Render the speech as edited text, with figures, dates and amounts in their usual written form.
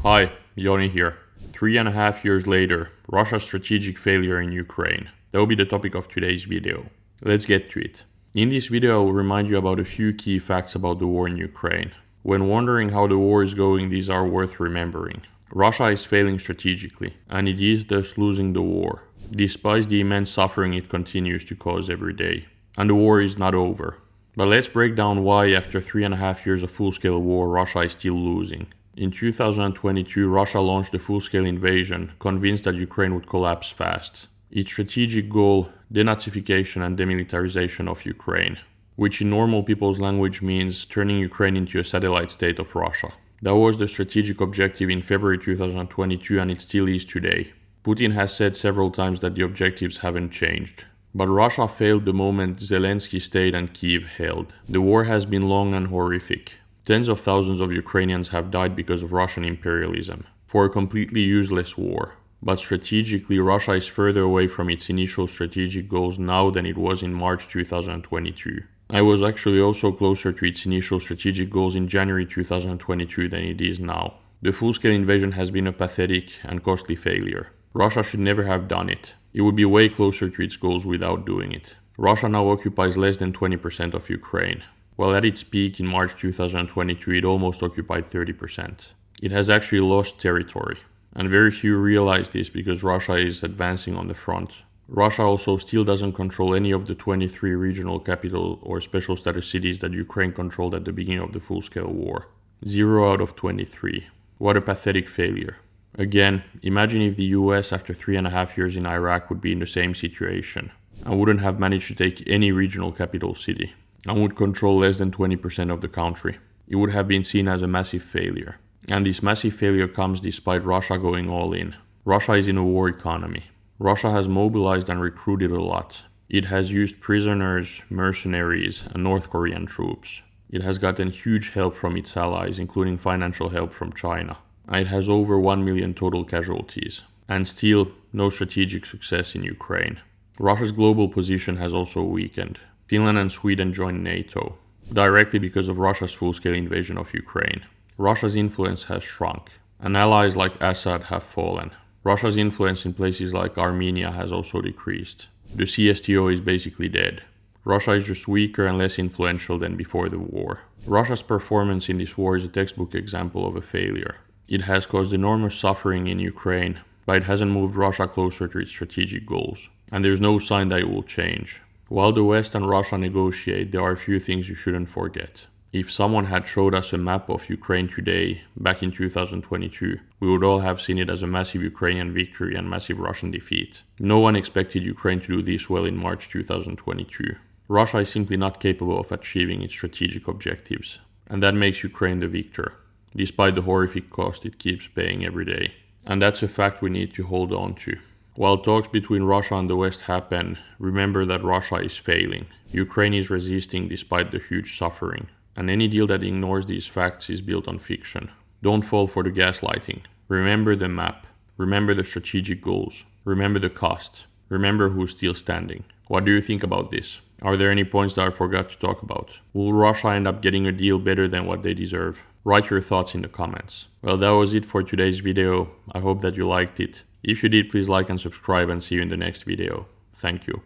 Hi, Joni here. 3.5 years later, Russia's strategic failure in Ukraine. That will be the topic of today's video. Let's get to it. In this video, I will remind you about a few key facts about the war in Ukraine. When wondering how the war is going, these are worth remembering. Russia is failing strategically, and it is thus losing the war, despite the immense suffering it continues to cause every day. And the war is not over. But let's break down why, after 3.5 years of full-scale war, Russia is still losing. In 2022, Russia launched a full-scale invasion, convinced that Ukraine would collapse fast. Its strategic goal, denazification and demilitarization of Ukraine, which in normal people's language means turning Ukraine into a satellite state of Russia. That was the strategic objective in February 2022, and it still is today. Putin has said several times that the objectives haven't changed. But Russia failed the moment Zelensky stayed and Kyiv held. The war has been long and horrific. Tens of thousands of Ukrainians have died because of Russian imperialism, for a completely useless war. But strategically, Russia is further away from its initial strategic goals now than it was in March 2022. I was actually also closer to its initial strategic goals in January 2022 than it is now. The full-scale invasion has been a pathetic and costly failure. Russia should never have done it. It would be way closer to its goals without doing it. Russia now occupies less than 20% of Ukraine, while at its peak in March 2022 it almost occupied 30%. It has actually lost territory, and very few realize this because Russia is advancing on the front. Russia also still doesn't control any of the 23 regional capital or special status cities that Ukraine controlled at the beginning of the full-scale war. 0 out of 23. What a pathetic failure. Again, imagine if the US after 3.5 years in Iraq would be in the same situation and wouldn't have managed to take any regional capital city and would control less than 20% of the country. It would have been seen as a massive failure. And this massive failure comes despite Russia going all in. Russia is in a war economy. Russia has mobilized and recruited a lot. It has used prisoners, mercenaries, and North Korean troops. It has gotten huge help from its allies, including financial help from China. And it has over 1 million total casualties. And still, no strategic success in Ukraine. Russia's global position has also weakened. Finland and Sweden joined NATO, directly because of Russia's full-scale invasion of Ukraine. Russia's influence has shrunk, and allies like Assad have fallen. Russia's influence in places like Armenia has also decreased. The CSTO is basically dead. Russia is just weaker and less influential than before the war. Russia's performance in this war is a textbook example of a failure. It has caused enormous suffering in Ukraine, but it hasn't moved Russia closer to its strategic goals. And there's no sign that it will change. While the West and Russia negotiate, there are a few things you shouldn't forget. If someone had showed us a map of Ukraine today, back in 2022, we would all have seen it as a massive Ukrainian victory and massive Russian defeat. No one expected Ukraine to do this well in March 2022. Russia is simply not capable of achieving its strategic objectives, and that makes Ukraine the victor, despite the horrific cost it keeps paying every day. And that's a fact we need to hold on to. While talks between Russia and the West happen, remember that Russia is failing. Ukraine is resisting despite the huge suffering. And any deal that ignores these facts is built on fiction. Don't fall for the gaslighting. Remember the map. Remember the strategic goals. Remember the cost. Remember who's still standing. What do you think about this? Are there any points that I forgot to talk about? Will Russia end up getting a deal better than what they deserve? Write your thoughts in the comments. Well, that was it for today's video. I hope that you liked it. If you did, please like and subscribe, and see you in the next video. Thank you.